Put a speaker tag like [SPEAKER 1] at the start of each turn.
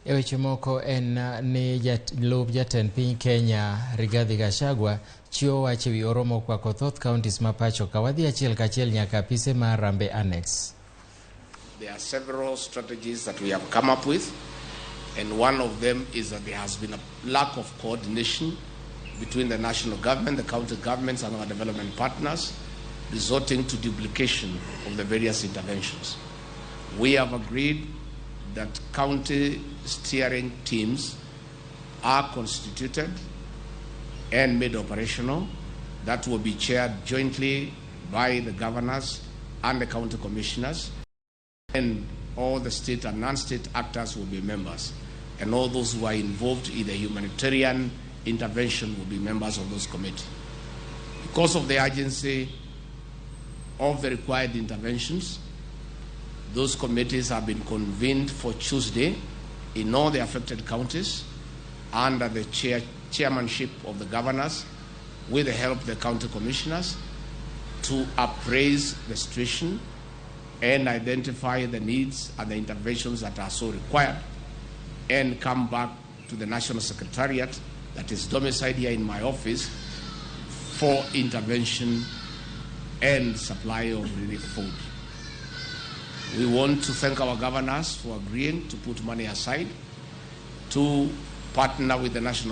[SPEAKER 1] E weche moko en ni Jalup Jatend Piny Kenya Rigathi Gachagua chiwo wach ewi oromo kwako thoth counties ma pacho ka wadhi achiel kachiel nyaka apise mar Rambe Annex.
[SPEAKER 2] There are several strategies that we have come up with, and one of them is that there has been a lack of coordination between the national government, the county governments, and our development partners, resulting to duplication of the various interventions. We have agreed that county steering teams are constituted and made operational. That will be chaired jointly by the governors and the county commissioners, and all the state and non-state actors will be members, and all those who are involved in the humanitarian intervention will be members of those committees. Because of the urgency of the required interventions, those committees have been convened for Tuesday in all the affected counties under the chairmanship of the governors, with the help of the county commissioners, to appraise the situation and identify the needs and the interventions that are so required, and come back to the National Secretariat that is domiciled here in my office for intervention and supply of relief food. We want to thank our governors for agreeing to put money aside to partner with the national